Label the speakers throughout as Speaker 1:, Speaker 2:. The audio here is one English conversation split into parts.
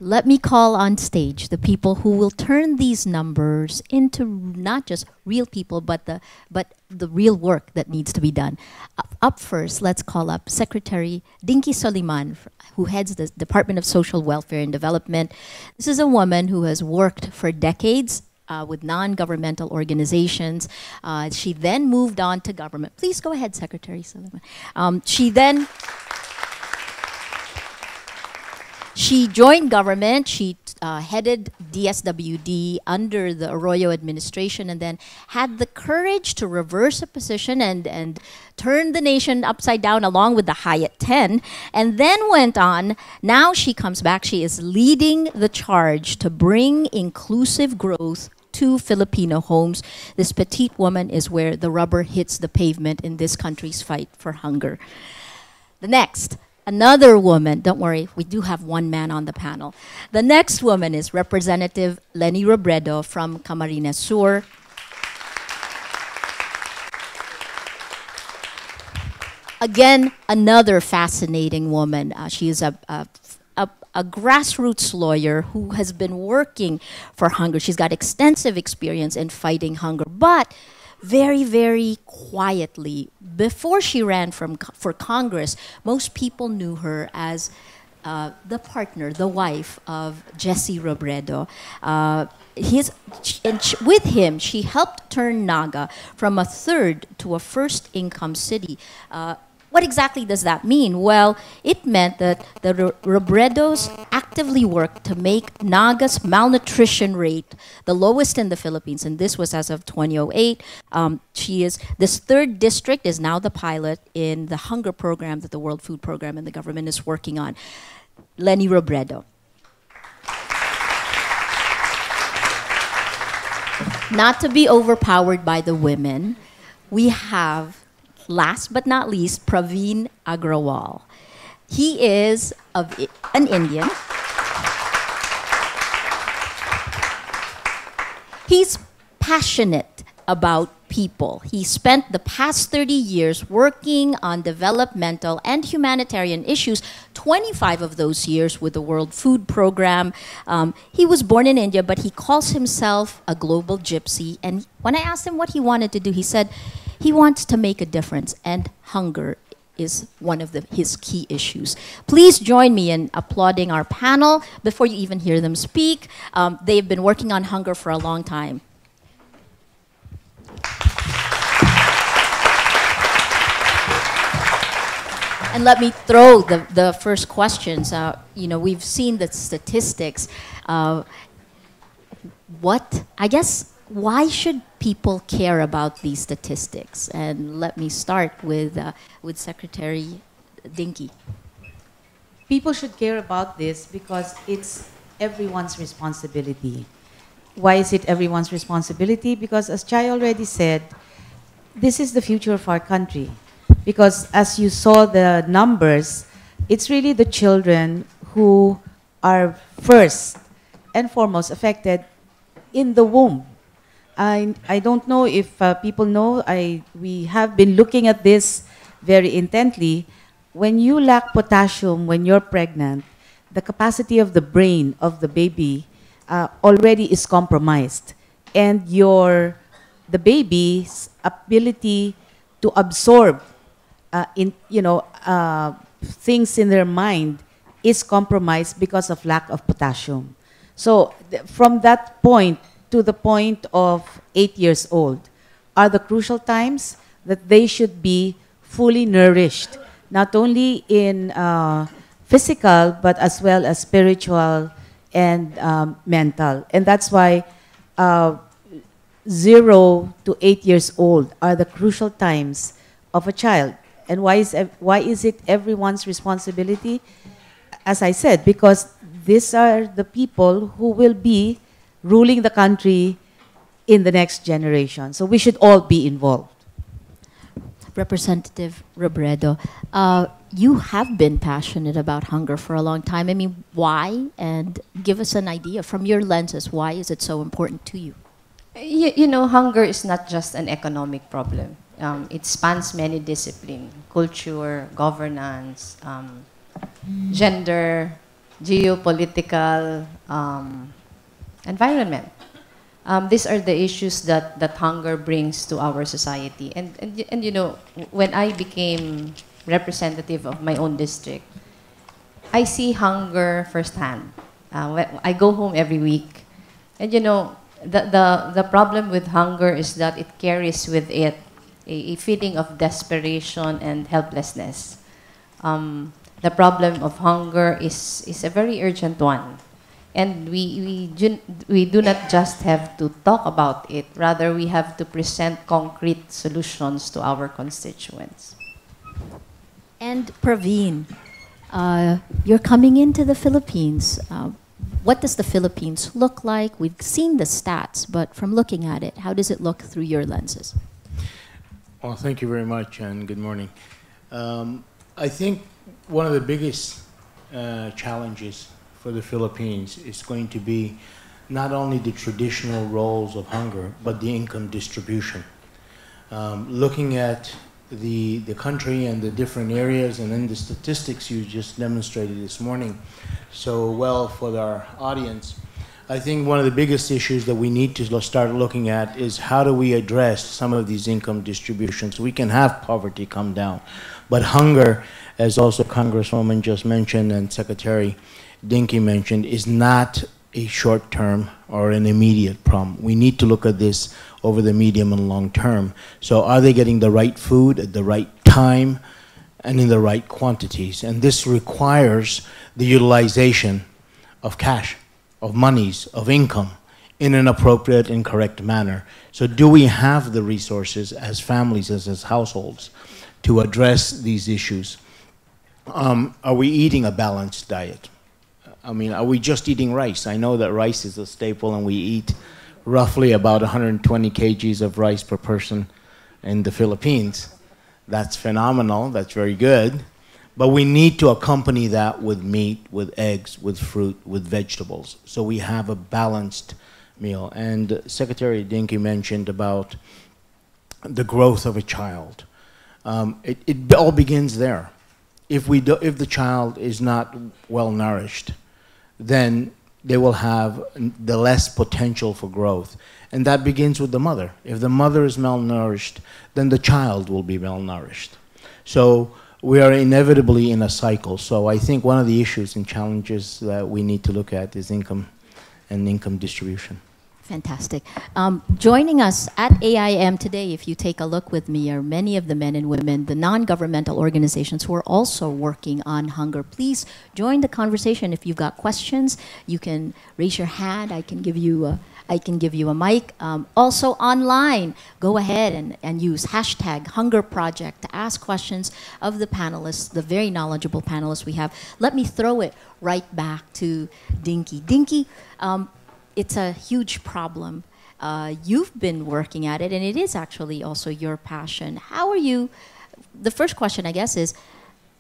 Speaker 1: let me call on stage the people who will turn these numbers into not just real people, but the real work that needs to be done. Up first, let's call up Secretary Dinky Soliman, who heads the Department of Social Welfare and Development. This is a woman who has worked for decades with non-governmental organizations. She then moved on to government. Please go ahead, Secretary Soliman. She joined government. She headed DSWD under the Arroyo administration, and then had the courage to reverse a position and turn the nation upside down along with the Hyatt 10, and then went on. Now she comes back. She is leading the charge to bring inclusive growth to Filipino homes. This petite woman is where the rubber hits the pavement in this country's fight for hunger. The next, another woman, don't worry, we do have one man on the panel. The next woman is Representative Leni Robredo from Camarines Sur. Again, another fascinating woman. She is a grassroots lawyer who has been working for hunger. She's got extensive experience in fighting hunger, but very, very quietly, before she ran for Congress, most people knew her as the partner, the wife of Jesse Robredo. With him, she helped turn Naga from a third to a first income city. What exactly does that mean? Well, it meant that the Robredos actively worked to make Naga's malnutrition rate the lowest in the Philippines, and this was as of 2008. This third district is now the pilot in the hunger program that the World Food Program and the government is working on. Leni Robredo. Not to be overpowered by the women, we have, last but not least, Praveen Agrawal. He is an Indian. He's passionate about people. He spent the past 30 years working on developmental and humanitarian issues, 25 of those years with the World Food Program. He was born in India, but he calls himself a global gypsy. And when I asked him what he wanted to do, he said he wants to make a difference, and hunger is one of his key issues. Please join me in applauding our panel before you even hear them speak. They've been working on hunger for a long time. And let me throw the first questions. We've seen the statistics. Why should people care about these statistics? And let me start with Secretary Dinky.
Speaker 2: People should care about this because it's everyone's responsibility. Why is it everyone's responsibility? Because as Chai already said, this is the future of our country. Because as you saw the numbers, it's really the children who are first and foremost affected in the womb. I don't know if people know, we have been looking at this very intently. When you lack potassium when you're pregnant, the capacity of the brain of the baby already is compromised. And the baby's ability to absorb things in their mind is compromised because of lack of potassium. So from that point to the point of 8 years old are the crucial times that they should be fully nourished, not only in physical, but as well as spiritual and mental. And that's why 0 to 8 years old are the crucial times of a child. And why is it everyone's responsibility? As I said, because these are the people who will be ruling the country in the next generation. So we should all be involved.
Speaker 1: Representative Robredo, you have been passionate about hunger for a long time. I mean, why? And give us an idea from your lenses. Why is it so important to you?
Speaker 3: Hunger is not just an economic problem. It spans many disciplines: culture, governance, gender, geopolitical environment. These are the issues that hunger brings to our society. And you know, when I became representative of my own district, I see hunger firsthand. I go home every week. And you know, the problem with hunger is that it carries with it a feeling of desperation and helplessness. The problem of hunger is a very urgent one. And we do not just have to talk about it, rather we have to present concrete solutions to our constituents.
Speaker 1: And Praveen, you're coming into the Philippines. What does the Philippines look like? We've seen the stats, but from looking at it, how does it look through your lenses?
Speaker 4: Well, thank you very much, and good morning. I think one of the biggest challenges for the Philippines is going to be not only the traditional roles of hunger, but the income distribution. Looking at the country and the different areas, and then the statistics you just demonstrated this morning so well for our audience, I think one of the biggest issues that we need to start looking at is how do we address some of these income distributions. We can have poverty come down, but hunger, as also Congresswoman just mentioned and Secretary Dinky mentioned, is not a short-term or an immediate problem. We need to look at this over the medium and long term. So are they getting the right food at the right time and in the right quantities? And this requires the utilization of cash, of monies, of income in an appropriate and correct manner. So do we have the resources as families, as households, to address these issues? Are we eating a balanced diet? I mean, are we just eating rice? I know that rice is a staple, and we eat roughly about 120 kgs of rice per person in the Philippines. That's phenomenal. That's very good. But we need to accompany that with meat, with eggs, with fruit, with vegetables, so we have a balanced meal. And Secretary Dinky mentioned about the growth of a child. It all begins there. If the child is not well nourished, then they will have the less potential for growth. And that begins with the mother. If the mother is malnourished, then the child will be malnourished. So we are inevitably in a cycle. So I think one of the issues and challenges that we need to look at is income and income distribution.
Speaker 1: Fantastic. Joining us at AIM today, if you take a look with me, are many of the men and women, the non-governmental organizations who are also working on hunger. Please join the conversation. If you've got questions, you can raise your hand. I can give you a mic. Also online, go ahead and use hashtag Hunger Project to ask questions of the panelists, the very knowledgeable panelists we have. Let me throw it right back to Dinky. Dinky, it's a huge problem. You've been working at it, and it is actually also your passion. How are you? The first question, I guess, is,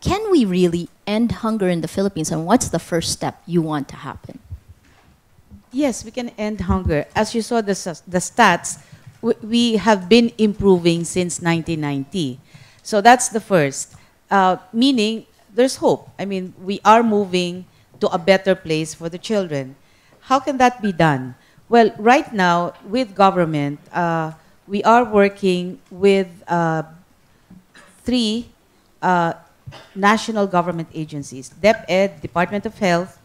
Speaker 1: can we really end hunger in the Philippines, and what's the first step you want to happen?
Speaker 2: Yes, we can end hunger. As you saw the stats, we have been improving since 1990. So that's the first, meaning there's hope. I mean, we are moving to a better place for the children. How can that be done? Well, right now, with government, we are working with 3 national government agencies, DepEd, Department of Health,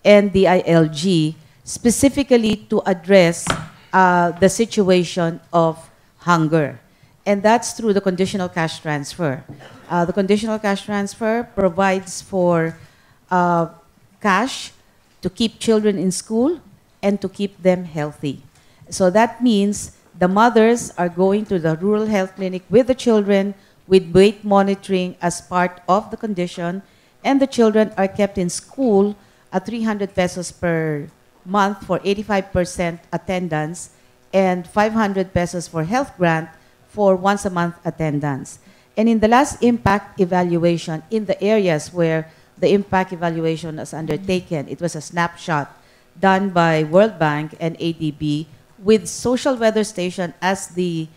Speaker 2: and the ILG, specifically to address the situation of hunger. And that's through the conditional cash transfer. The conditional cash transfer provides for cash to keep children in school and to keep them healthy. So that means the mothers are going to the rural health clinic with the children, with weight monitoring as part of the condition, and the children are kept in school at 300 pesos per month for 85% attendance and 500 pesos for health grant for once a month attendance. And in the last impact evaluation, in the areas where the impact evaluation was undertaken, it was a snapshot done by World Bank and ADB with Social Weather Station as the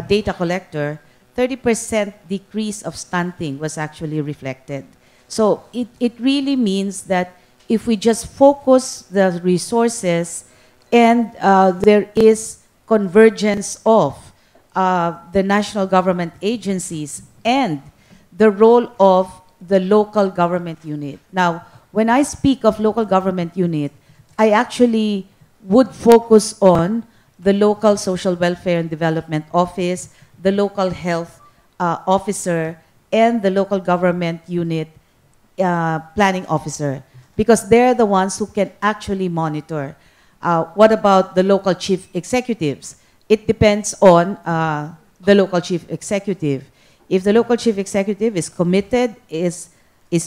Speaker 2: data collector. 30% decrease of stunting was actually reflected. So it really means that if we just focus the resources and there is convergence of the national government agencies and the role of the local government unit. Now, when I speak of local government unit, I actually would focus on the local social welfare and development office, the local health officer, and the local government unit planning officer, because they're the ones who can actually monitor. What about the local chief executives? It depends on the local chief executive. If the local chief executive is committed, is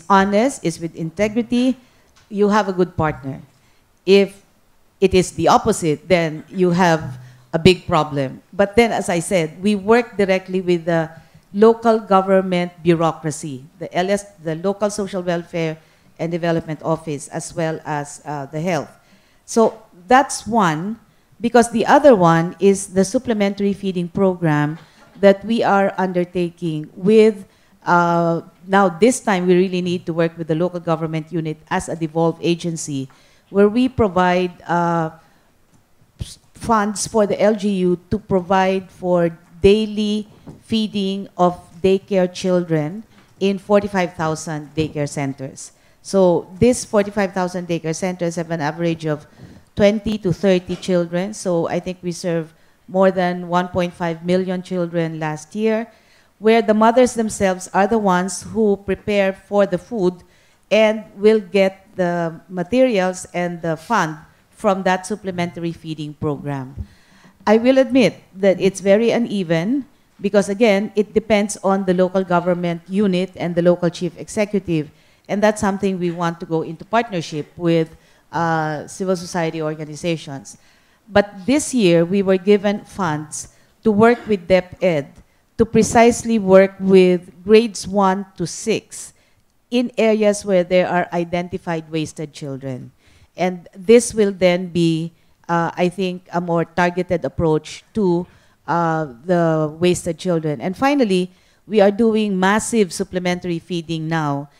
Speaker 2: honest, is with integrity, you have a good partner. If it is the opposite, then you have a big problem. But then, as I said, we work directly with the local government bureaucracy, the local social welfare and development office, as well as the health. So that's one, because the other one is the supplementary feeding program that we are undertaking with, now this time we really need to work with the local government unit as a devolved agency, where we provide funds for the LGU to provide for daily feeding of daycare children in 45,000 daycare centers. So these 45,000 daycare centers have an average of 20 to 30 children. So I think we serve more than 1.5 million children last year, where the mothers themselves are the ones who prepare for the food and will get the materials and the fund from that supplementary feeding program. I will admit that it's very uneven because, again, it depends on the local government unit and the local chief executive. And that's something we want to go into partnership with civil society organizations. But this year, we were given funds to work with DepEd to precisely work with grades 1 to 6 in areas where there are identified wasted children. And this will then be, I think, a more targeted approach to the wasted children. And finally, we are doing massive supplementary feeding now,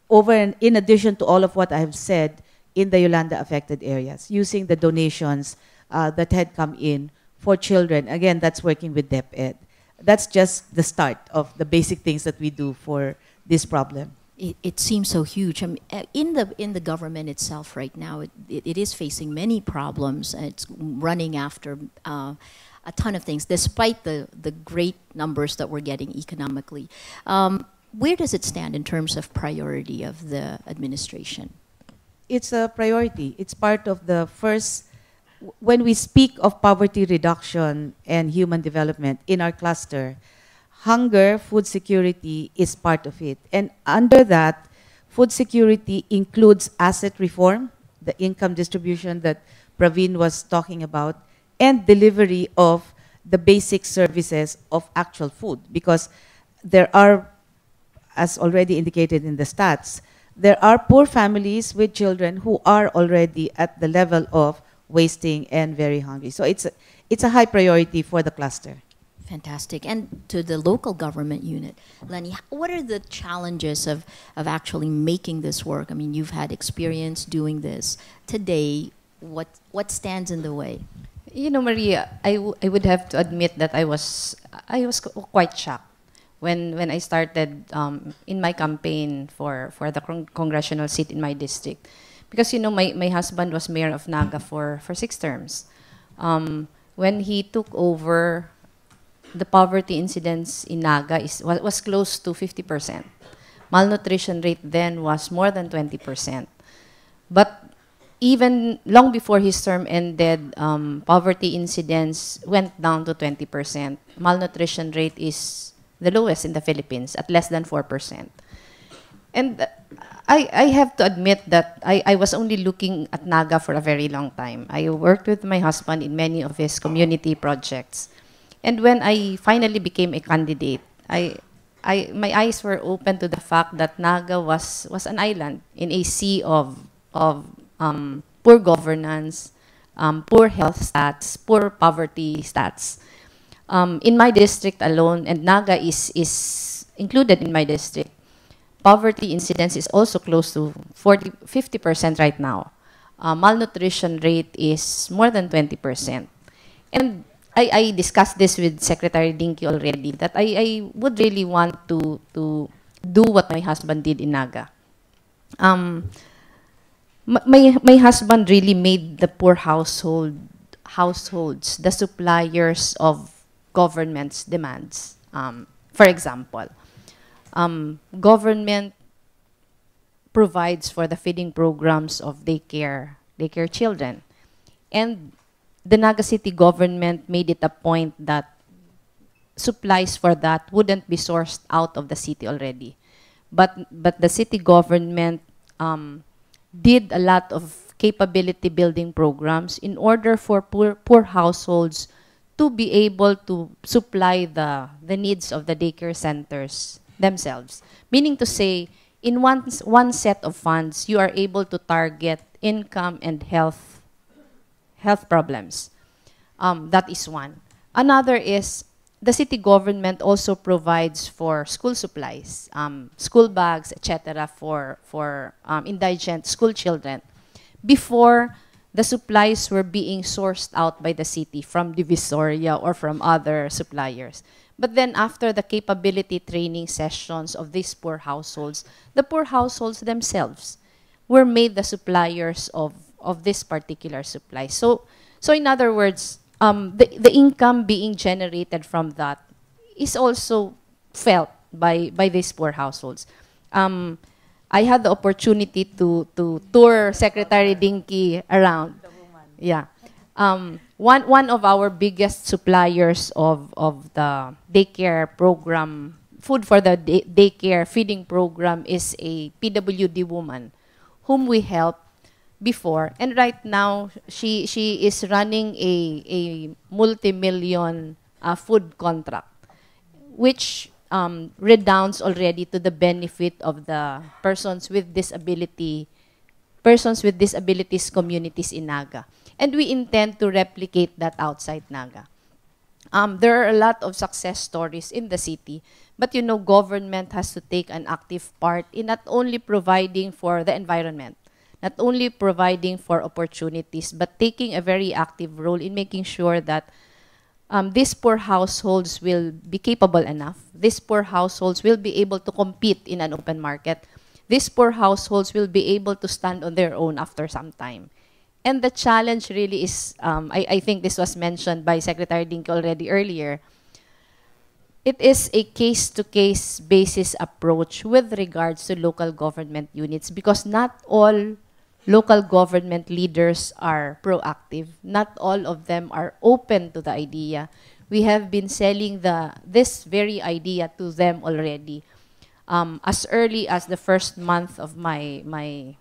Speaker 2: in addition to all of what I have said, in the Yolanda affected areas, using the donations that had come in for children. Again, that's working with DepEd. That's just the start of the basic things that we do for this problem.
Speaker 1: It seems so huge. I mean, in the government itself right now, it is facing many problems. And it's running after a ton of things, despite the great numbers that we're getting economically. Where does it stand in terms of priority of the administration?
Speaker 2: It's a priority. It's part of the first, when we speak of poverty reduction and human development in our cluster, hunger, food security is part of it. And under that, food security includes asset reform, the income distribution that Praveen was talking about, and delivery of the basic services of actual food. Because there are, as already indicated in the stats, there are poor families with children who are already at the level of wasting and very hungry. So it's a high priority for the cluster.
Speaker 1: Fantastic. And to the local government unit, Lenny, what are the challenges of actually making this work? I mean, you've had experience doing this. Today, what stands in the way?
Speaker 3: You know, Maria, I would have to admit that I was quite shocked when I started in my campaign for the congressional seat in my district. Because, you know, my husband was mayor of Naga for 6 terms. When he took over, the poverty incidence in Naga was close to 50%. Malnutrition rate then was more than 20%. But even long before his term ended, poverty incidence went down to 20%. Malnutrition rate is the lowest in the Philippines, at less than 4%. And I have to admit that I was only looking at Naga for a very long time. I worked with my husband in many of his community projects. And when I finally became a candidate, my eyes were open to the fact that Naga was an island in a sea of poor governance, poor health stats, poor poverty stats. In my district alone, and Naga is included in my district, poverty incidence is also close to 50% right now. Malnutrition rate is more than 20%. And I discussed this with Secretary Dinky already, that I would really want to do what my husband did in Naga. My husband really made the poor households the suppliers of government's demands. For example, government provides for the feeding programs of daycare children. And the Naga City government made it a point that supplies for that wouldn't be sourced out of the city already. But the city government did a lot of capability building programs in order for poor households to be able to supply the needs of the daycare centers themselves. Meaning to say, in one set of funds, you are able to target income and health problems. That is one. Another is the city government also provides for school supplies, school bags, etc. for indigent school children. Before, the supplies were being sourced out by the city from Divisoria or from other suppliers. But then after the capability training sessions of these poor households, the poor households themselves were made the suppliers of this particular supply. So in other words, the income being generated from that is also felt by these poor households. I had the opportunity to tour Secretary Dinky around. Yeah. One of our biggest suppliers of the daycare program, food for the daycare feeding program, is a PWD woman whom we helped before. And right now, she is running a multi-million food contract, which redounds already to the benefit of the persons with disabilities communities in Naga. And we intend to replicate that outside Naga. There are a lot of success stories in the city, but you know, government has to take an active part in not only providing for the environment, not only providing for opportunities, but taking a very active role in making sure that these poor households will be capable enough. These poor households will be able to compete in an open market. These poor households will be able to stand on their own after some time. And the challenge really is, I think this was mentioned by Secretary Dinky already earlier, it is a case-to-case basis approach with regards to local government units, because not all local government leaders are proactive. Not all of them are open to the idea. We have been selling this very idea to them already. As early as the first month of my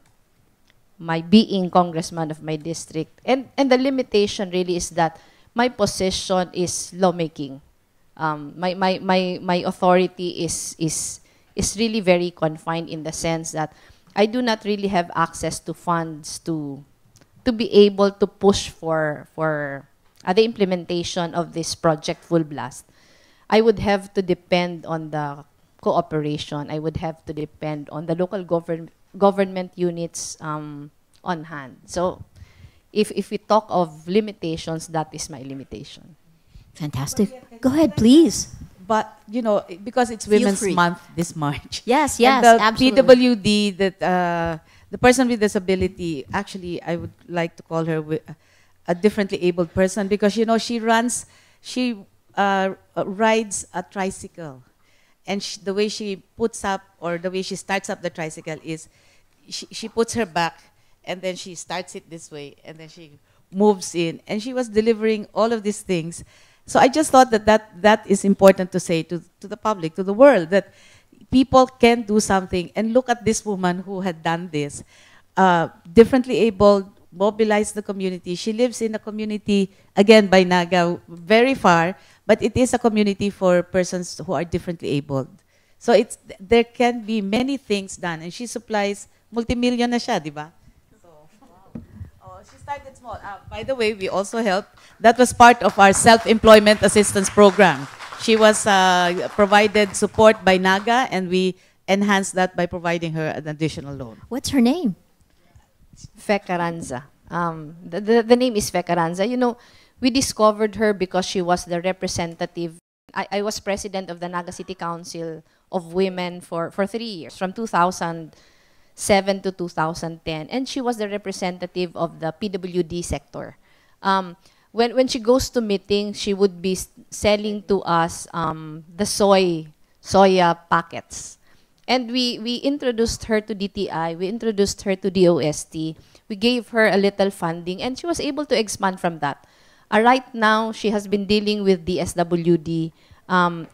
Speaker 3: being congressman of my district. And the limitation really is that my position is lawmaking. My authority is really very confined in the sense that I do not really have access to funds to be able to push for the implementation of this project Full Blast. I would have to depend on the cooperation. I would have to depend on the local government units on hand. So if we talk of limitations, that is my limitation.
Speaker 1: Fantastic. Go ahead, please.
Speaker 2: But, you know, because it's
Speaker 1: Feel
Speaker 2: Women's
Speaker 1: free.
Speaker 2: Month this March.
Speaker 1: Yes,
Speaker 2: And
Speaker 1: yes,
Speaker 2: the
Speaker 1: absolutely.
Speaker 2: PWD, that the person with disability, actually, I would like to call her a differently abled person, because, you know, she rides a tricycle. And the way she puts up, or the way she starts up the tricycle is, she puts her back, and then she starts it this way, and then she moves in. And she was delivering all of these things. So I just thought that is important to say to the public, to the world, that people can do something. And look at this woman who had done this. Differently abled, mobilized the community. She lives in a community, again, by Naga, very far, but it is a community for persons who are differently abled. So there can be many things done. And she supplies multi-million na siya, di ba? She started small. By the way, we also helped. That was part of our self-employment assistance program. She was provided support by Naga, and we enhance that by providing her an additional loan.
Speaker 1: What's her name?
Speaker 3: Fekaranza. The name is Fekaranza. You know, we discovered her because she was the representative. I was president of the Naga City Council of Women for 3 years, from 2007 to 2010. And she was the representative of the PWD sector. When she goes to meetings, she would be selling to us the soya packets. And we introduced her to DTI, we introduced her to DOST, we gave her a little funding, and she was able to expand from that. Right now, she has been dealing with the SWD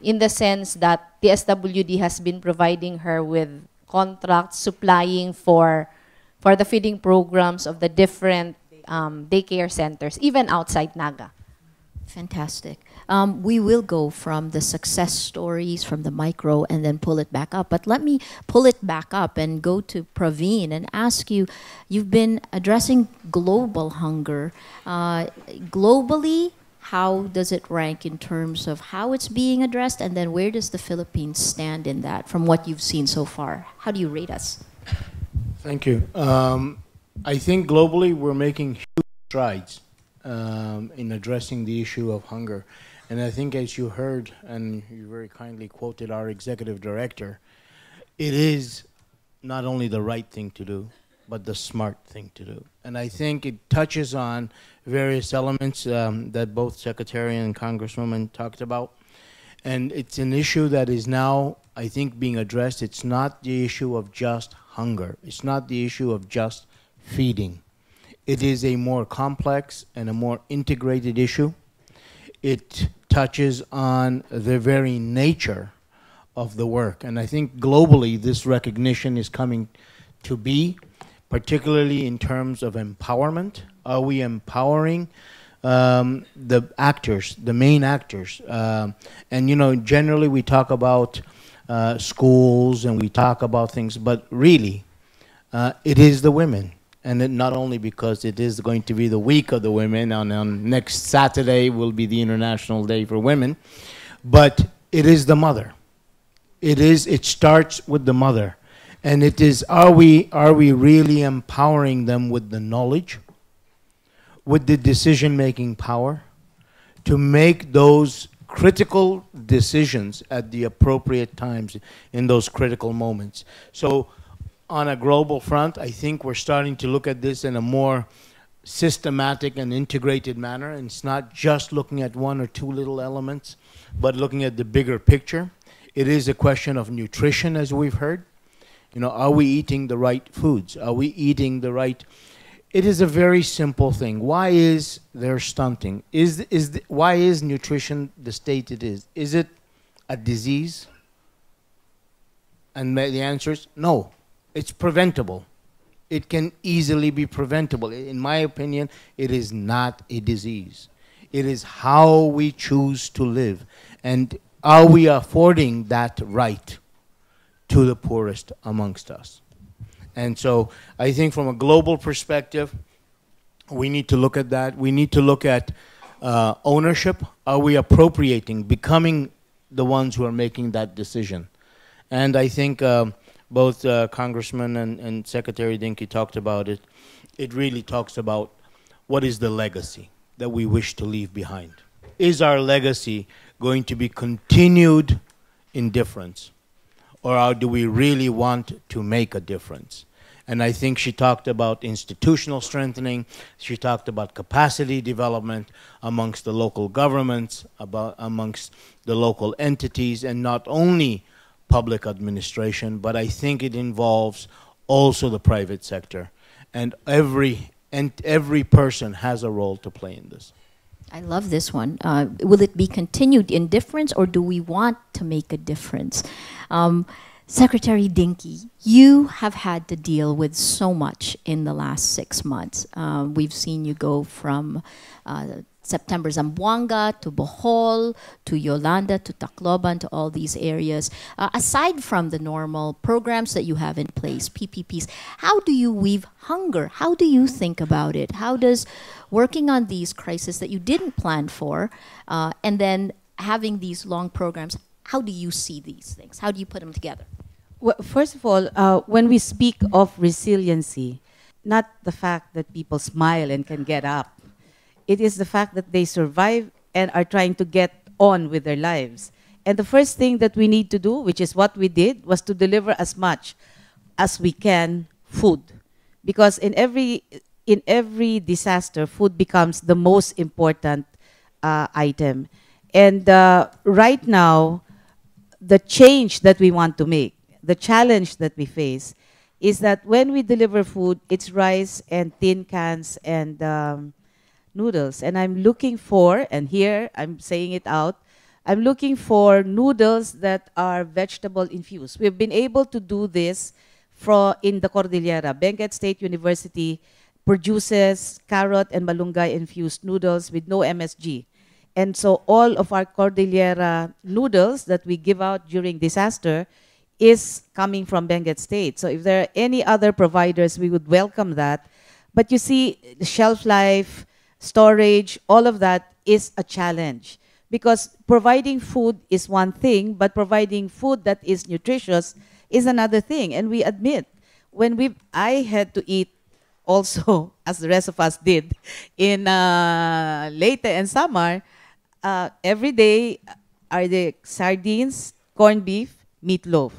Speaker 3: in the sense that the SWD has been providing her with contracts, supplying for the feeding programs of the different daycare centers, even outside Naga.
Speaker 1: Fantastic. We will go from the success stories, from the micro, and then pull it back up. But let me pull it back up and go to Praveen and ask you, you've been addressing global hunger. Globally, how does it rank in terms of how it's being addressed, and then where does the Philippines stand in that from what you've seen so far? How do you rate us?
Speaker 4: Thank you. I think globally we're making huge strides in addressing the issue of hunger. And I think, as you heard, and you very kindly quoted our executive director, it is not only the right thing to do, but the smart thing to do. And I think it touches on various elements that both Secretary and Congresswoman talked about. And it's an issue that is now, I think, being addressed. It's not the issue of just hunger. It's not the issue of just feeding. It is a more complex and a more integrated issue. It touches on the very nature of the work. And I think globally this recognition is coming to be, particularly in terms of empowerment. Are we empowering the actors, the main actors? And you know, generally we talk about schools and we talk about things, but really it is the women. And it not only because it is going to be the week of the women, on next Saturday will be the International Day for Women, but it is the mother. It starts with the mother. And it is, are we really empowering them with the knowledge, with the decision-making power, to make those critical decisions at the appropriate times in those critical moments? So, on a global front, I think we're starting to look at this in a more systematic and integrated manner. And it's not just looking at one or two little elements, but looking at the bigger picture. It is a question of nutrition, as we've heard. You know, are we eating the right foods? Are we eating the right... It is a very simple thing. Why is there stunting? Why is nutrition the state it is? Is it a disease? And the answer is no. It's preventable. It can easily be preventable. In my opinion, it is not a disease. It is how we choose to live. And are we affording that right to the poorest amongst us? And so I think from a global perspective, we need to look at that. We need to look at ownership. Are we appropriating, becoming the ones who are making that decision? And I think both Congressman and Secretary Dinky talked about it. It really talks about what is the legacy that we wish to leave behind. Is our legacy going to be continued indifference? Or do we really want to make a difference? And I think she talked about institutional strengthening. She talked about capacity development amongst the local governments, amongst the local entities, and not only public administration, but I think it involves also the private sector. And every person has a role to play in this.
Speaker 1: I love this one. Will it be continued indifference, or do we want to make a difference? Secretary Dinky, you have had to deal with so much in the last 6 months. We've seen you go from September Zamboanga to Bohol to Yolanda to Tacloban to all these areas. Aside from the normal programs that you have in place, PPPs, how do you weave hunger? How do you think about it? How does working on these crises that you didn't plan for and then having these long programs, how do you see these things? How do you put them together?
Speaker 2: Well, first of all, when we speak of resiliency, not the fact that people smile and can get up. It is the fact that they survive and are trying to get on with their lives. And the first thing that we need to do, which is what we did, was to deliver as much as we can food. Because in every disaster, food becomes the most important item. And right now, the change that we want to make, the challenge that we face, is that when we deliver food, it's rice and tin cans and noodles. And I'm looking for, and here I'm saying it out, I'm looking for noodles that are vegetable infused. We've been able to do this in the Cordillera. Benguet State University produces carrot and malunggay infused noodles with no MSG. And so all of our Cordillera noodles that we give out during disaster is coming from Benguet State. So if there are any other providers, we would welcome that. But you see, the shelf life, storage, all of that is a challenge. Because providing food is one thing, but providing food that is nutritious is another thing. And we admit, I had to eat also, as the rest of us did, in Leyte and Samar, every day are the sardines, corned beef, meatloaf.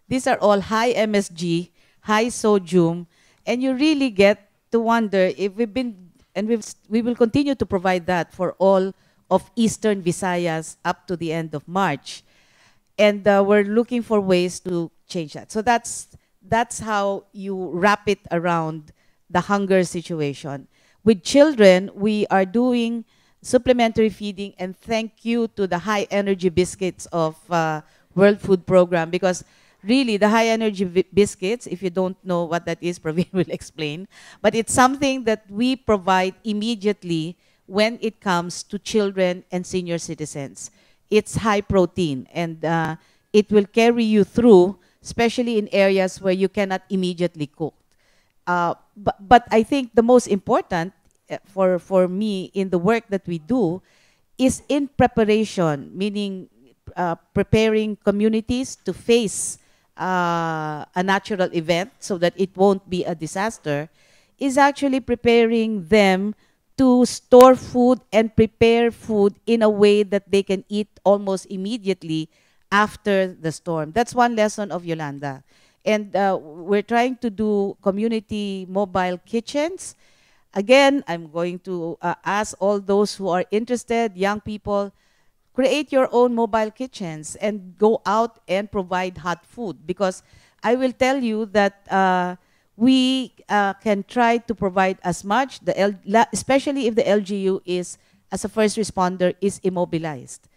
Speaker 2: These are all high MSG, high sodium, and you really get to wonder if we will continue to provide that for all of Eastern Visayas up to the end of March. And we're looking for ways to change that. So that's how you wrap it around the hunger situation. With children, we are doing supplementary feeding, and thank you to the high energy biscuits of World Food Program, because really the high energy biscuits, if you don't know what that is, Praveen will explain, but it's something that we provide immediately when it comes to children and senior citizens. It's high protein, and it will carry you through, especially in areas where you cannot immediately cook. But I think the most important for me in the work that we do is in preparation, meaning preparing communities to face a natural event so that it won't be a disaster, is actually preparing them to store food and prepare food in a way that they can eat almost immediately after the storm. That's one lesson of Yolanda. And we're trying to do community mobile kitchens. Again, I'm going to ask all those who are interested, young people, create your own mobile kitchens and go out and provide hot food. Because I will tell you that we can try to provide as much, especially if the LGU is, as a first responder, is immobilized.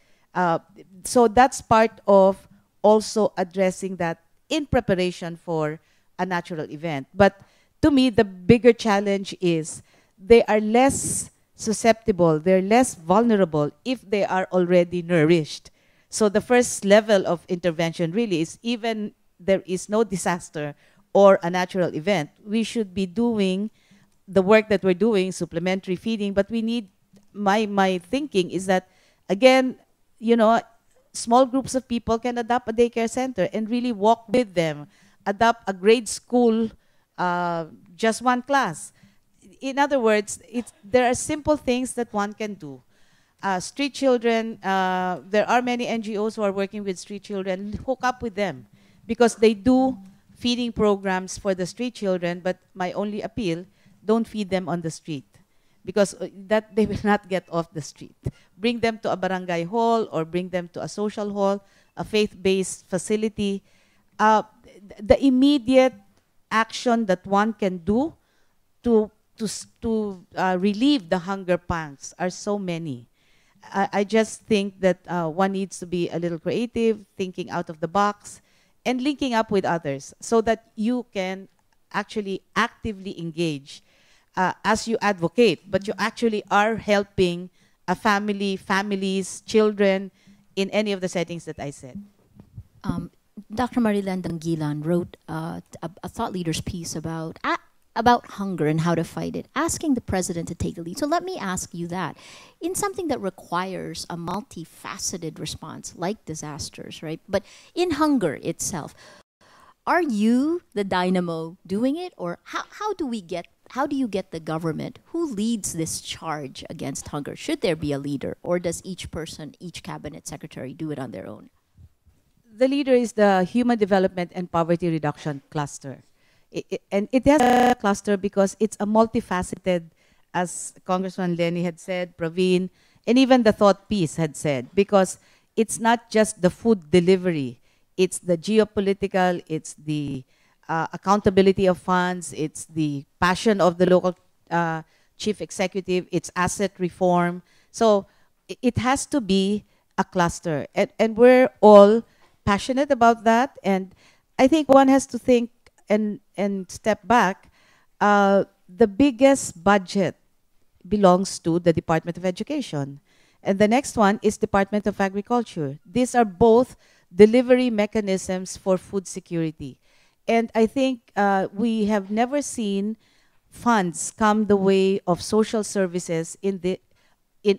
Speaker 2: So that's part of also addressing that in preparation for a natural event. But to me, the bigger challenge is they are less susceptible, they're less vulnerable if they are already nourished. So the first level of intervention really is, even there is no disaster or a natural event, we should be doing the work that we're doing, supplementary feeding, but we need, my thinking is that, again, you know, small groups of people can adopt a daycare center and really walk with them, adopt a grade school, just one class. In other words, there are simple things that one can do. Street children, there are many NGOs who are working with street children. Hook up with them, because they do feeding programs for the street children, but my only appeal, don't feed them on the street, because that they will not get off the street. Bring them to a barangay hall or bring them to a social hall, a faith-based facility. The immediate action that one can do to relieve the hunger pangs are so many. I just think that one needs to be a little creative, thinking out of the box, and linking up with others so that you can actually actively engage as you advocate, but you actually are helping a families, children, in any of the settings that I said.
Speaker 1: Dr. Marilen Dangilan wrote a thought leader's piece about hunger and how to fight it, asking the president to take the lead. So let me ask you that. In something that requires a multifaceted response, like disasters, right? But in hunger itself, are you the dynamo doing it, or how do you get the government? Who leads this charge against hunger? Should there be a leader, or does each person, each cabinet secretary, do it on their own?
Speaker 2: The leader is the Human Development and Poverty Reduction Cluster. And it has a cluster because it's a multifaceted, as Congressman Lenny had said, Praveen, and even the thought piece had said, because it's not just the food delivery, it's the geopolitical, it's the accountability of funds, it's the passion of the local chief executive, it's asset reform. So it has to be a cluster. And we're all passionate about that. And I think one has to think and step back. The biggest budget belongs to the Department of Education. And the next one is Department of Agriculture. These are both delivery mechanisms for food security. And I think we have never seen funds come the way of social services in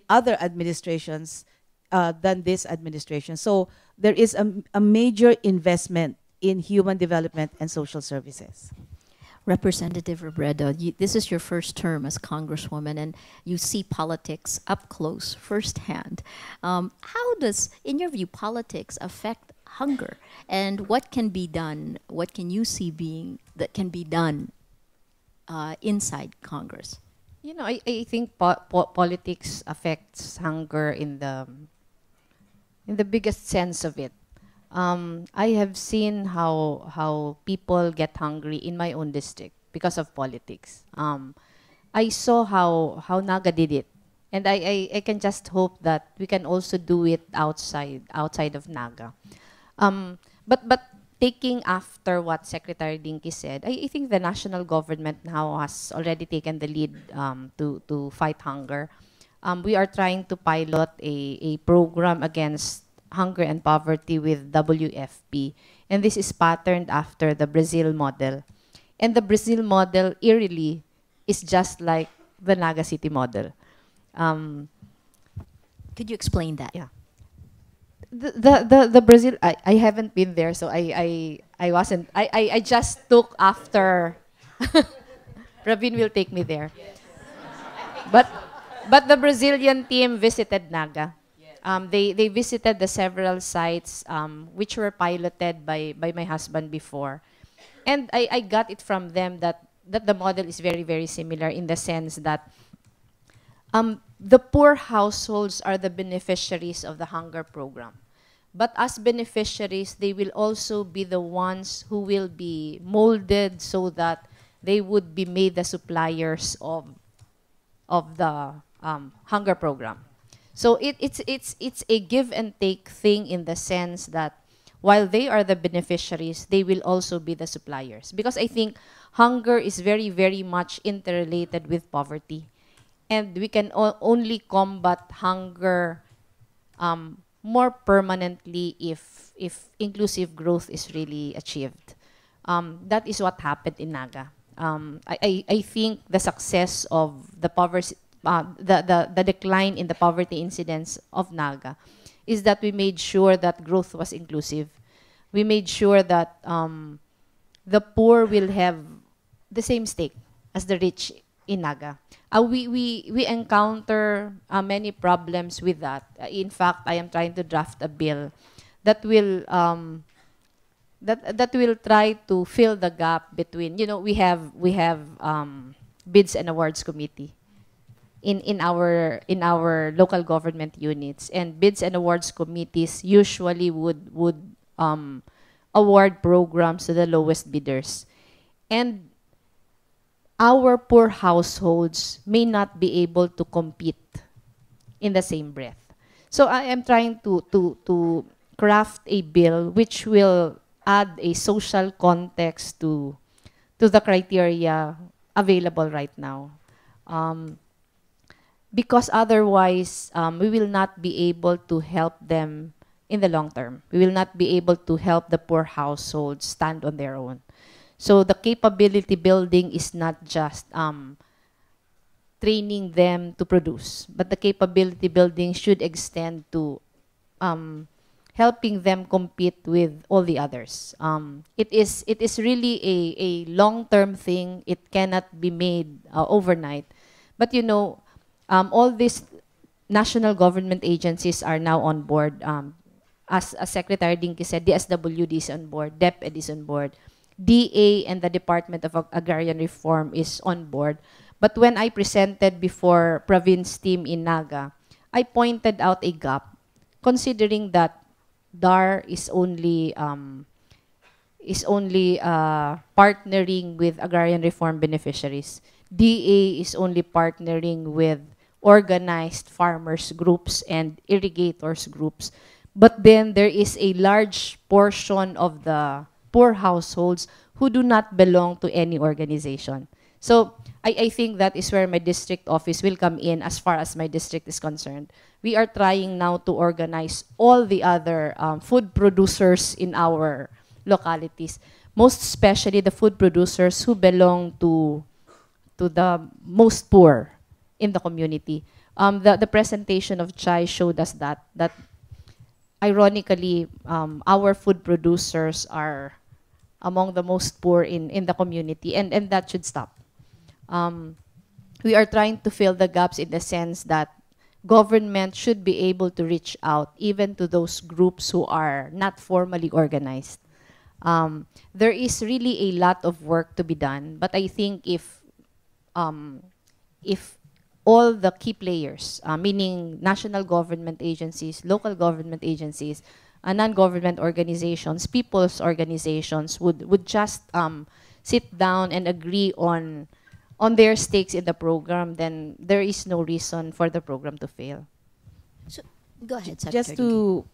Speaker 2: other administrations than this administration. So there is a major investment in human development and social services.
Speaker 1: Representative Robredo, this is your first term as Congresswoman, and you see politics up close, firsthand. How does, in your view, politics affect hunger, and what can be done? What can you see that can be done inside Congress?
Speaker 3: You know, I think politics affects hunger in the biggest sense of it. I have seen how people get hungry in my own district because of politics. I saw how Naga did it, and I can just hope that we can also do it outside of Naga. But taking after what Secretary Dinky said, I think the national government now has already taken the lead to fight hunger. We are trying to pilot a program against hunger and poverty with WFP. And this is patterned after the Brazil model. And the Brazil model, eerily, is just like the Naga City model.
Speaker 1: Could you explain that?
Speaker 3: Yeah. The Brazil, I haven't been there, so I wasn't, I just took after, Praveen will take me there. But the Brazilian team visited Naga. They visited the several sites which were piloted by my husband before. And I got it from them that the model is very, very similar in the sense that the poor households are the beneficiaries of the hunger program. But as beneficiaries, they will also be the ones who will be molded so that they would be made the suppliers of the hunger program. So it's a give and take thing in the sense that while they are the beneficiaries, they will also be the suppliers. Because I think hunger is very, very much interrelated with poverty. And we can only combat hunger more permanently if inclusive growth is really achieved. That is what happened in Naga. I think the success of the poverty, the decline in the poverty incidence of Naga is that we made sure that growth was inclusive. We made sure that the poor will have the same stake as the rich in Naga. We encounter many problems with that. In fact, I am trying to draft a bill that will that will try to fill the gap between, you know, we have bids and awards committee in our local government units, and bids and awards committees usually would award programs to the lowest bidders, and our poor households may not be able to compete in the same breath. So I am trying to craft a bill which will add a social context to the criteria available right now. Because otherwise, we will not be able to help them in the long term. We will not be able to help the poor households stand on their own. So the capability building is not just training them to produce, but the capability building should extend to helping them compete with all the others. It is really a long-term thing. It cannot be made overnight. But you know, all these national government agencies are now on board. As Secretary Dinky said, the SWD is on board, DepEd is on board, DA and the Department of Agrarian Reform is on board. But when I presented before province team in Naga, I pointed out a gap, considering that DAR is only partnering with agrarian reform beneficiaries. DA is only partnering with organized farmers groups and irrigators groups. But then there is a large portion of the poor households who do not belong to any organization. So I think that is where my district office will come in as far as my district is concerned. We are trying now to organize all the other food producers in our localities, most especially the food producers who belong to the most poor in the community. The presentation of Chai showed us that ironically, our food producers are among the most poor in the community, and that should stop. We are trying to fill the gaps in the sense that government should be able to reach out even to those groups who are not formally organized. There is really a lot of work to be done, but I think if all the key players, meaning national government agencies, local government agencies, non-government organizations, people's organizations would just sit down and agree on their stakes in the program, then there is no reason for the program to fail.
Speaker 1: So, go ahead, Secretary.
Speaker 2: Just to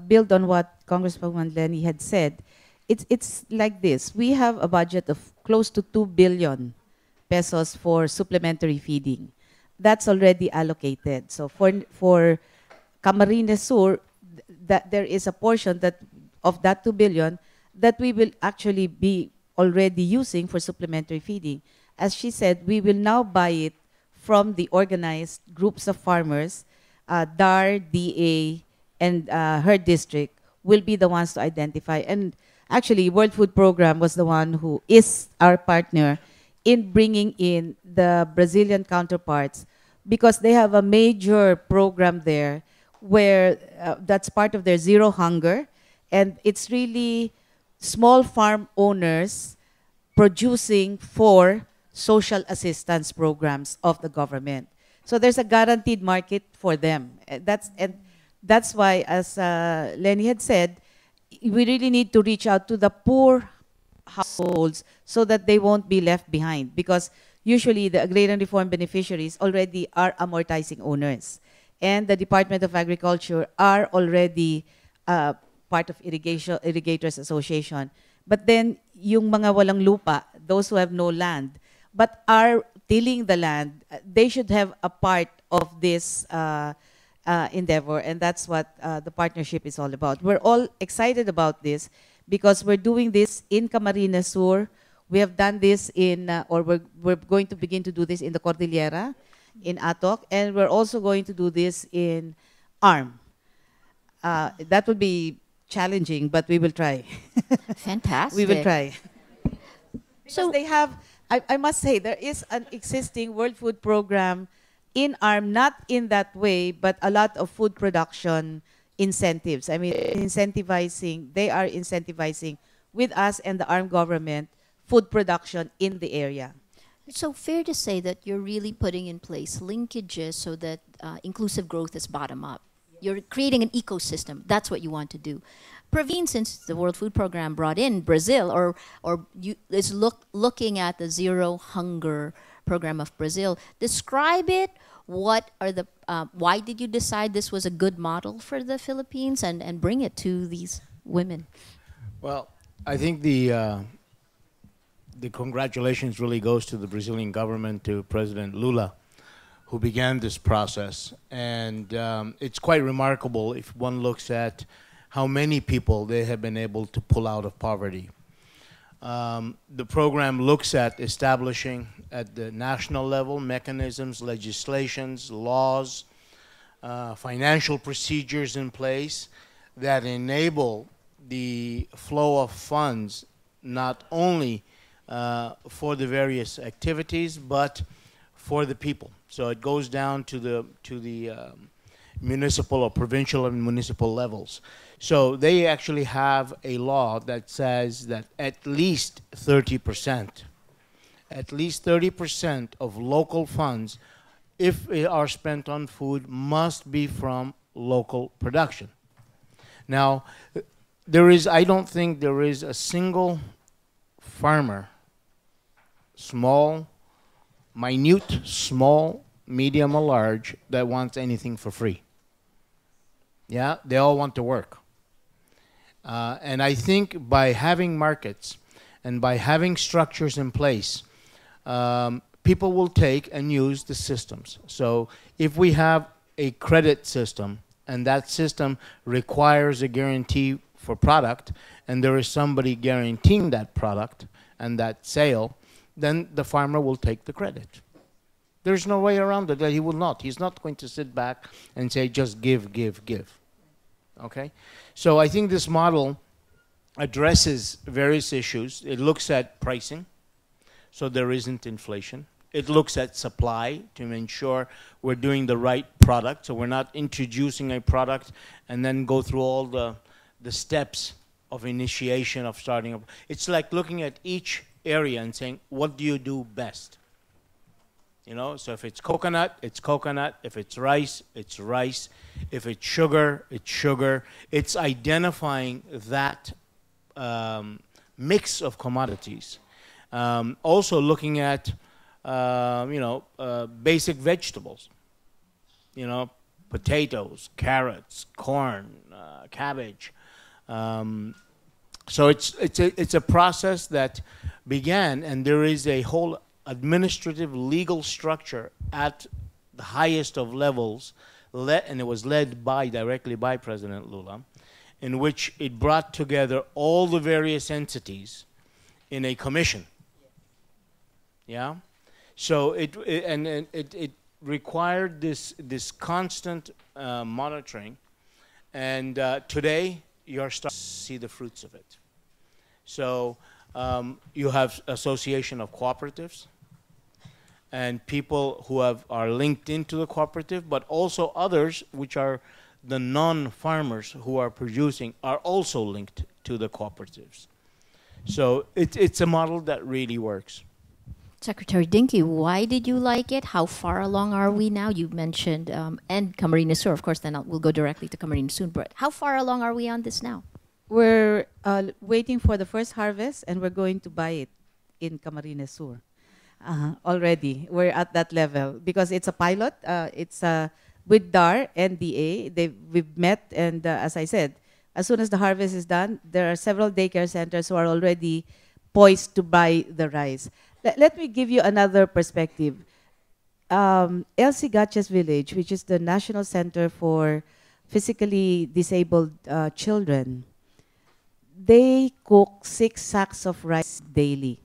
Speaker 2: build on what Congresswoman Lenny had said, it's like this. We have a budget of close to 2 billion pesos for supplementary feeding. That's already allocated. So for Camarines Sur, that there is a portion that of that 2 billion that we will actually be already using for supplementary feeding. As she said, we will now buy it from the organized groups of farmers. DAR, DA, and her district will be the ones to identify. And actually, World Food Program was the one who is our partner in bringing in the Brazilian counterparts, because they have a major program there where that's part of their Zero Hunger. And it's really small farm owners producing for social assistance programs of the government. So there's a guaranteed market for them. That's why, as Lenny had said, we really need to reach out to the poor households so that they won't be left behind, because usually the agrarian reform beneficiaries already are amortizing owners, and the Department of Agriculture are already part of Irrigators Association. But then yung mga walang lupa, those who have no land but are tilling the land, they should have a part of this endeavor, and that's what the partnership is all about. We're all excited about this because we're doing this in Camarines Sur. We have done this in, or we're going to begin to do this in the Cordillera, in Atok, and we're also going to do this in ARM. That would be challenging, but we will try.
Speaker 1: Fantastic.
Speaker 2: We will try.
Speaker 1: So
Speaker 2: because they have, I must say, there is an existing World Food Program in ARM, not in that way, but a lot of food production incentives. I mean, they are incentivizing with us and the ARM government food production in the area.
Speaker 1: So fair to say that you're really putting in place linkages so that inclusive growth is bottom up. You're creating an ecosystem. That's what you want to do. Praveen, since the World Food Program brought in Brazil, is looking at the Zero Hunger Program of Brazil, describe it. What are the why did you decide this was a good model for the Philippines, and bring it to these women?
Speaker 4: Well, I think the congratulations really goes to the Brazilian government, to President Lula, who began this process. And it's quite remarkable if one looks at how many people they have been able to pull out of poverty. The program looks at establishing at the national level mechanisms, legislations, laws, financial procedures in place that enable the flow of funds not only for the various activities but for the people. So it goes down to the municipal or provincial and municipal levels. So they actually have a law that says that at least 30% of local funds, if they are spent on food, must be from local production. Now, I don't think there is a single farmer, minute, small, medium, or large, that wants anything for free. Yeah, they all want to work. And I think by having markets and by having structures in place, people will take and use the systems. So if we have a credit system and that system requires a guarantee for product, and there is somebody guaranteeing that product and that sale, then the farmer will take the credit. There's no way around it that he will not. He's not going to sit back and say, just give, give, give. Okay? So I think this model addresses various issues. It looks at pricing, so there isn't inflation. It looks at supply to ensure we're doing the right product, so we're not introducing a product and then go through all the steps of initiation of starting up. It's like looking at each area and saying, what do you do best? You know, so if it's coconut, it's coconut. If it's rice, it's rice. If it's sugar, it's sugar. It's identifying that mix of commodities. Also looking at, basic vegetables. You know, potatoes, carrots, corn, cabbage. So it's a process that began, and there is a whole administrative legal structure at the highest of levels, and it was led directly by President Lula, in which it brought together all the various entities in a commission. Yeah, so it required this constant monitoring, and today you're starting to see the fruits of it. So you have association of cooperatives and people who are linked into the cooperative, but also others which are the non-farmers who are producing are also linked to the cooperatives. So it's a model that really works.
Speaker 1: Secretary Dinky, why did you like it? How far along are we now? You mentioned, and Camarines Sur, of course, then we'll go directly to Camarines Sur, but how far along are we on this now?
Speaker 2: We're waiting for the first harvest, and we're going to buy it in Camarines Sur. Already, we're at that level because it's a pilot. It's with DAR, NDA. We've met, and as I said, as soon as the harvest is done, there are several daycare centers who are already poised to buy the rice. Let me give you another perspective. El Cigaches Village, which is the National Center for Physically Disabled Children, they cook 6 sacks of rice daily.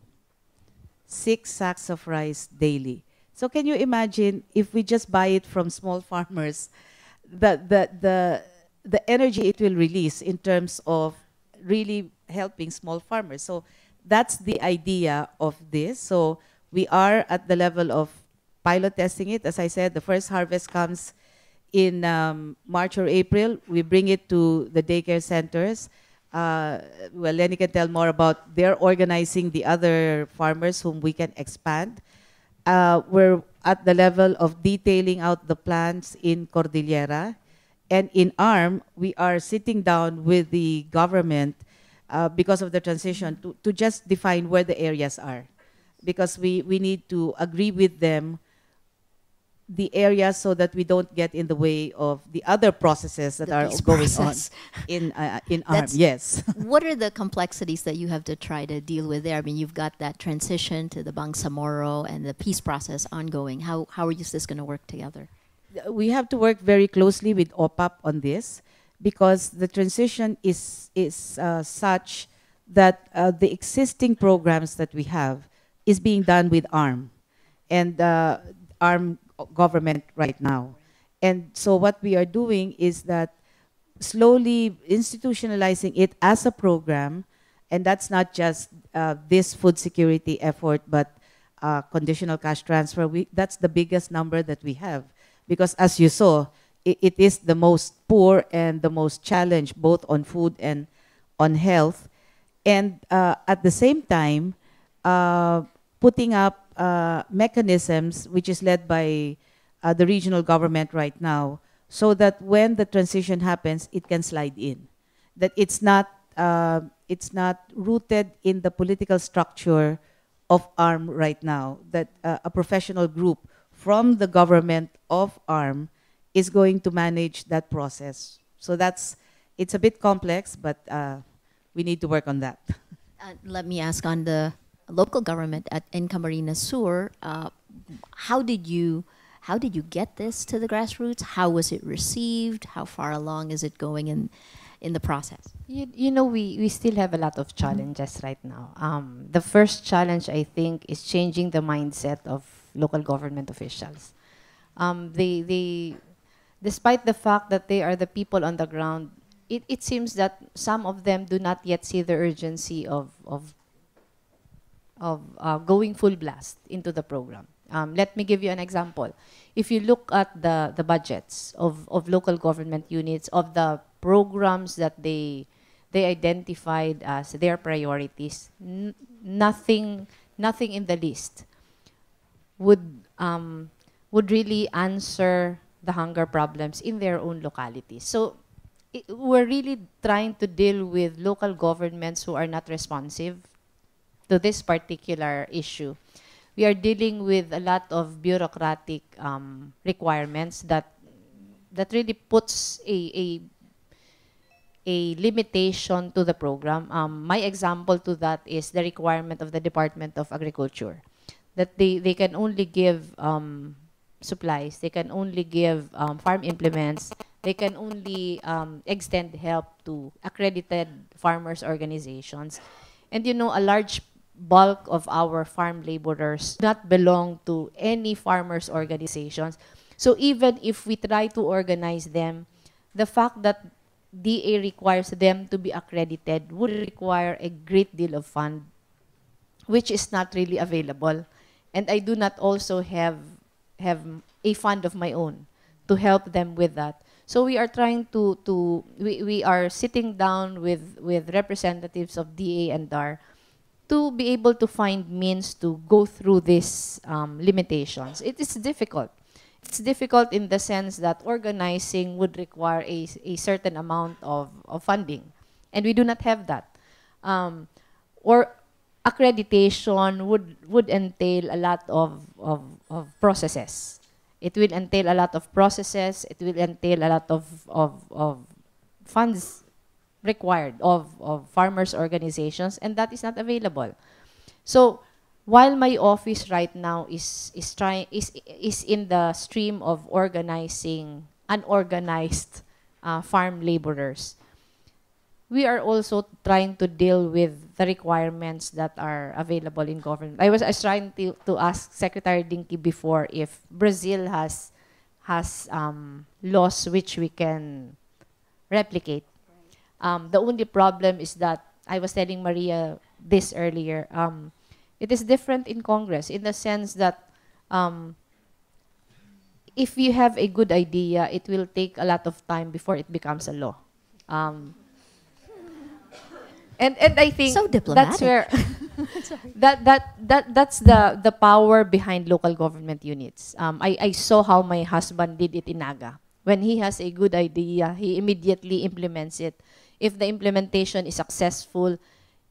Speaker 2: 6 sacks of rice daily. So can you imagine if we just buy it from small farmers, the energy it will release in terms of really helping small farmers. So that's the idea of this. So we are at the level of pilot testing it. As I said, the first harvest comes in March or April. We bring it to the daycare centers. Well, Lenny can tell more about they're organizing the other farmers whom we can expand. We're at the level of detailing out the plans in Cordillera. And in ARM, we are sitting down with the government because of the transition to just define where the areas are. Because we need to agree with them the areas so that we don't get in the way of the other processes that are going on in ARM. Yes.
Speaker 1: What are the complexities that you have to try to deal with there? I mean, you've got that transition to the Bangsamoro and the peace process ongoing. How is this going to work together?
Speaker 2: We have to work very closely with OPAP on this because the transition is such that the existing programs that we have is being done with ARM and ARM government right now. And so what we are doing is that slowly institutionalizing it as a program, and that's not just this food security effort, but conditional cash transfer. That's the biggest number that we have, because as you saw, it is the most poor and the most challenged, both on food and on health. And at the same time, putting up mechanisms, which is led by the regional government right now, so that when the transition happens, it can slide in. That it's not rooted in the political structure of ARM right now. That a professional group from the government of ARM is going to manage that process. So it's a bit complex, but we need to work on that.
Speaker 1: Let me ask on the local government in Camarines Sur. How did you get this to the grassroots? How was it received? How far along is it going in the process?
Speaker 3: You know, we still have a lot of challenges right now. The first challenge, I think, is changing the mindset of local government officials. Despite the fact that they are the people on the ground, it seems that some of them do not yet see the urgency of going full blast into the program. Let me give you an example. If you look at the budgets of local government units, of the programs that they identified as their priorities, nothing in the list would really answer the hunger problems in their own localities. So we're really trying to deal with local governments who are not responsive to this particular issue. We are dealing with a lot of bureaucratic requirements that really puts a limitation to the program. My example to that is the requirement of the Department of Agriculture, that they can only give supplies, they can only give farm implements, they can only extend help to accredited farmers organizations. And you know, a large bulk of our farm laborers do not belong to any farmers organizations. So even if we try to organize them, the fact that DA requires them to be accredited would require a great deal of fund, which is not really available. And I do not also have a fund of my own to help them with that. So we are trying we are sitting down with representatives of DA and DAR to be able to find means to go through these limitations. It is difficult. It's difficult in the sense that organizing would require a certain amount of funding, and we do not have that. Or accreditation would entail a lot of processes. It will entail a lot of processes. It will entail a lot of funds required of farmers' organizations, and that is not available. So while my office right now is in the stream of organizing unorganized farm laborers, we are also trying to deal with the requirements that are available in government. I was trying to ask Secretary Dinky before if Brazil has laws which we can replicate. The only problem is that, I was telling Maria this earlier, it is different in Congress in the sense that if you have a good idea, it will take a lot of time before it becomes a law. And I think
Speaker 1: So diplomatic.
Speaker 3: that's where that's the power behind local government units. I saw how my husband did it in Naga. When he has a good idea, he immediately implements it. If the implementation is successful,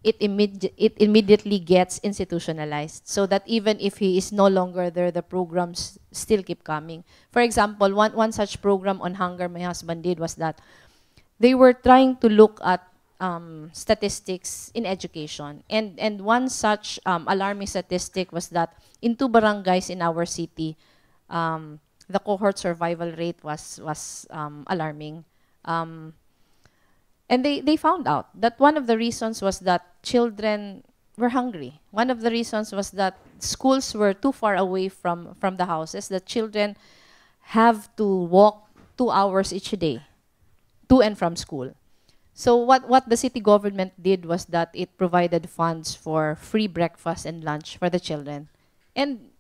Speaker 3: it immediately gets institutionalized, so that even if he is no longer there, the programs still keep coming. For example, one such program on hunger my husband did was that they were trying to look at statistics in education. And one such alarming statistic was that in 2 barangays in our city, the cohort survival rate was alarming. And they found out that one of the reasons was that children were hungry. One of the reasons was that schools were too far away from the houses, that children have to walk 2 hours each day to and from school. So what the city government did was that it provided funds for free breakfast and lunch for the children. And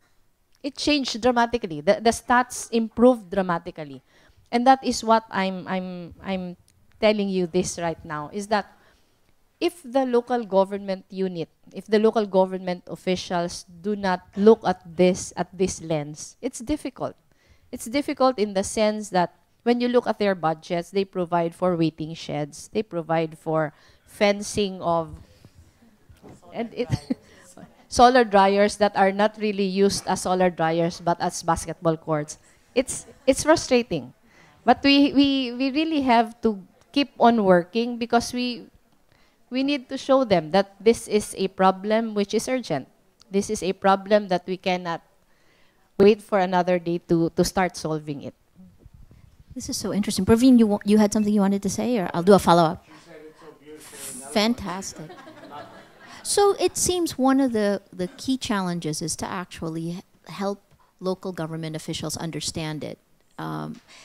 Speaker 3: it changed dramatically. The stats improved dramatically. And that is what I'm telling you this right now, is that if the local government unit, if the local government officials do not look at this lens, it's difficult. It's difficult in the sense that when you look at their budgets, they provide for waiting sheds, they provide for fencing of solar dryers that are not really used as solar dryers but as basketball courts. It's frustrating. But we really have to keep on working because we need to show them that this is a problem which is urgent. This is a problem that we cannot wait for another day to start solving it.
Speaker 1: This is so interesting. Praveen, you had something you wanted to say, or I'll do a follow-up. Fantastic. So it seems one of the key challenges is to actually help local government officials understand it.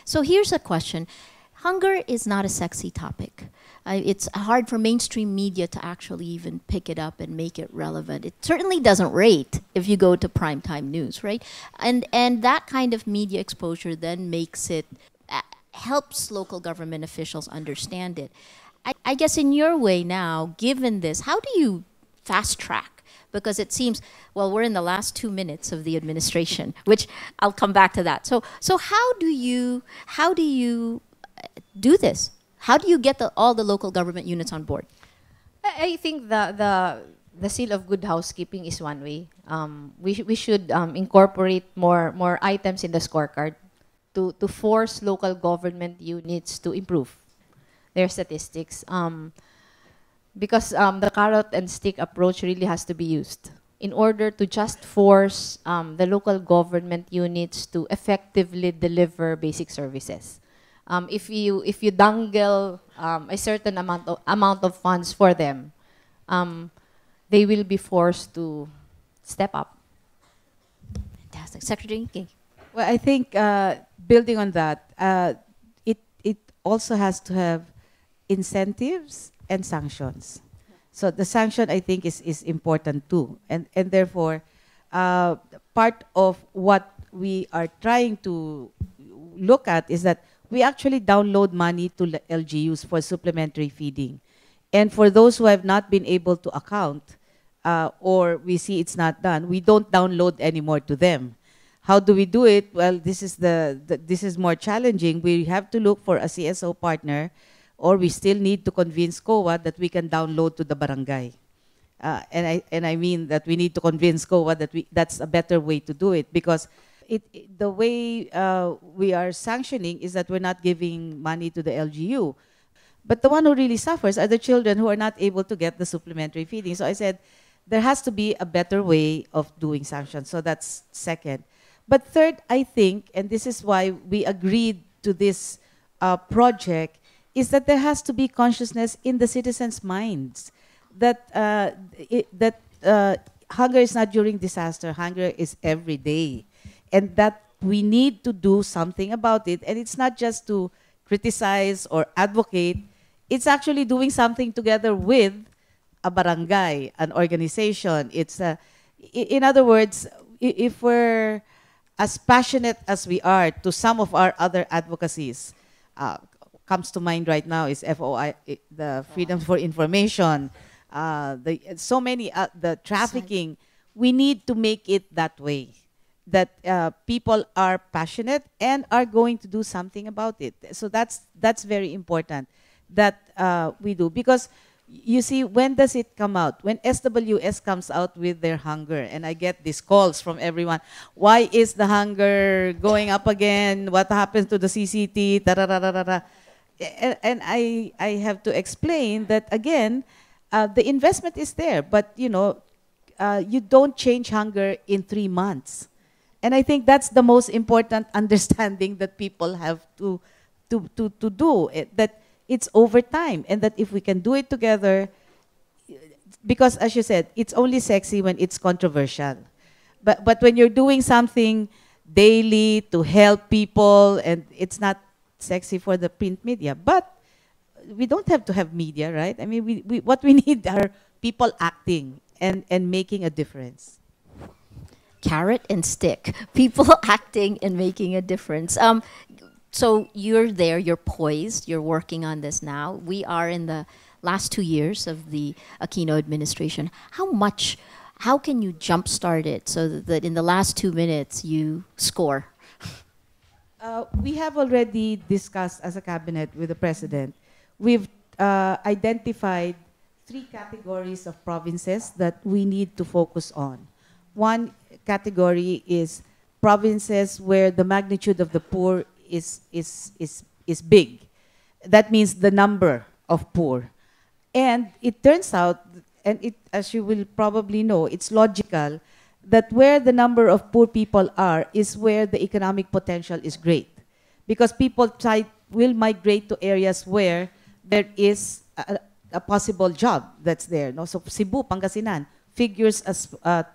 Speaker 1: So here's a question. Hunger is not a sexy topic. It's hard for mainstream media to actually even pick it up and make it relevant. It certainly doesn't rate if you go to primetime news, right? And that kind of media exposure then makes it, helps local government officials understand it. I guess in your way now, given this, how do you fast track? Because it seems, well, we're in the last 2 minutes of the administration, which I'll come back to that. So how do you do this? How do you get all the local government units on board?
Speaker 3: I think the seal of good housekeeping is one way. We should incorporate more items in the scorecard to force local government units to improve their statistics. Because the carrot and stick approach really has to be used in order to just force the local government units to effectively deliver basic services. If you dangle a certain amount of funds for them, they will be forced to step up.
Speaker 1: Fantastic. Secretary King.
Speaker 2: Well, I think building on that, it also has to have incentives and sanctions. So the sanction, I think, is important too. And therefore, part of what we are trying to look at is that we actually download money to LGUs for supplementary feeding. And for those who have not been able to account, or we see it's not done, we don't download anymore to them. How do we do it? Well, this is more challenging. We have to look for a CSO partner, or we still need to convince COA that we can download to the barangay. And I mean that we need to convince COA that that's a better way to do it, because the way we are sanctioning is that we're not giving money to the LGU. But the one who really suffers are the children who are not able to get the supplementary feeding. So I said there has to be a better way of doing sanctions. So that's second. But third, I think, and this is why we agreed to this project, is that there has to be consciousness in the citizens' minds that hunger is not during disaster, hunger is every day. And that we need to do something about it. And it's not just to criticize or advocate, it's actually doing something together with a barangay, an organization. It's in other words, if we're as passionate as we are to some of our other advocacies, comes to mind right now is FOI, the Freedom for Information, so many, the trafficking. We need to make it that way, that people are passionate and are going to do something about it. So that's very important that we do, because you see, when does it come out? When SWS comes out with their hunger, and I get these calls from everyone, why is the hunger going up again? What happens to the CCT? And I have to explain that again, the investment is there, but you know, you don't change hunger in 3 months. And I think that's the most important understanding that people have to do, that it's over time, and that if we can do it together, because as you said, it's only sexy when it's controversial. But when you're doing something daily to help people, and it's not sexy for the print media, but we don't have to have media, right? I mean, what we need are people acting and making a difference.
Speaker 1: Carrot and stick. People acting and making a difference. So you're there, you're poised, you're working on this now. We are in the last 2 years of the Aquino administration. How can you jumpstart it so that in the last 2 minutes you score?
Speaker 2: We have already discussed as a cabinet with the president. We've identified 3 categories of provinces that we need to focus on. One category is provinces where the magnitude of the poor is big. That means the number of poor. And it turns out, and as you will probably know, it's logical that where the number of poor people are is where the economic potential is great. Because people will migrate to areas where there is a possible job that's there. No? So Cebu, Pangasinan figures as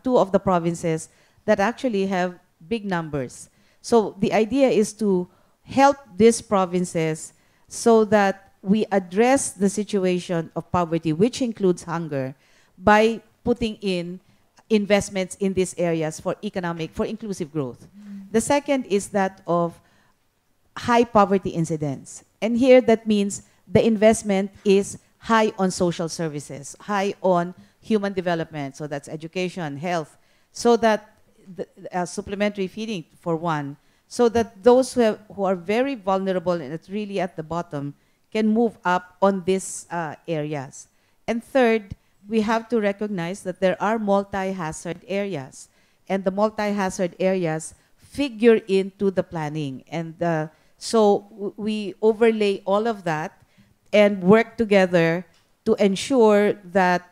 Speaker 2: 2 of the provinces that actually have big numbers. So the idea is to help these provinces so that we address the situation of poverty, which includes hunger, by putting in investments in these areas for inclusive growth. The second is that of high poverty incidence. And here that means the investment is high on social services, high on human development, so that's education, health, so that supplementary feeding for one, so that those who are very vulnerable and it's really at the bottom can move up on these areas. And third, we have to recognize that there are multi-hazard areas, and the multi-hazard areas figure into the planning. And so we overlay all of that and work together to ensure that,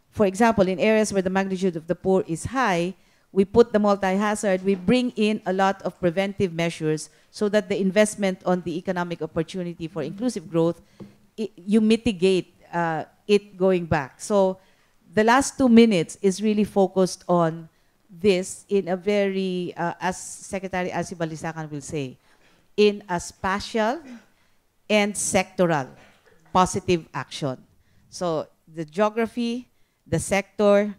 Speaker 2: for example, in areas where the magnitude of the poor is high, we put the multi-hazard, we bring in a lot of preventive measures so that the investment on the economic opportunity for inclusive growth, you mitigate it going back. So the last 2 minutes is really focused on this in a very, as Secretary Elsie Balisacan will say, in a spatial and sectoral positive action. So the geography, the sector,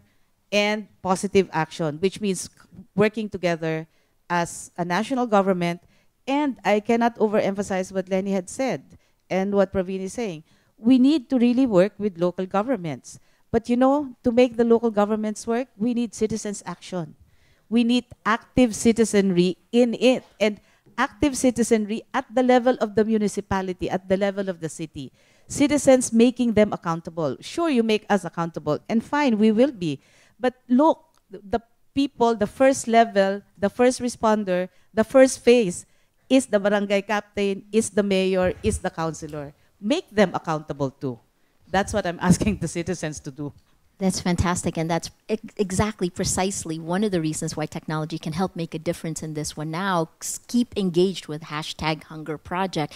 Speaker 2: and positive action, which means working together as a national government. And I cannot overemphasize what Lenny had said and what Praveen is saying. We need to really work with local governments. But you know, to make the local governments work, we need citizens' action. We need active citizenry in it. And active citizenry at the level of the municipality, at the level of the city. Citizens making them accountable. Sure, you make us accountable, and fine, we will be. But look, the people, the first level, the first responder, the first phase is the barangay captain, is the mayor, is the councilor. Make them accountable too. That's what I'm asking the citizens to do.
Speaker 1: That's fantastic, and that's exactly, precisely one of the reasons why technology can help make a difference in this one now. Keep engaged with #HungerProject.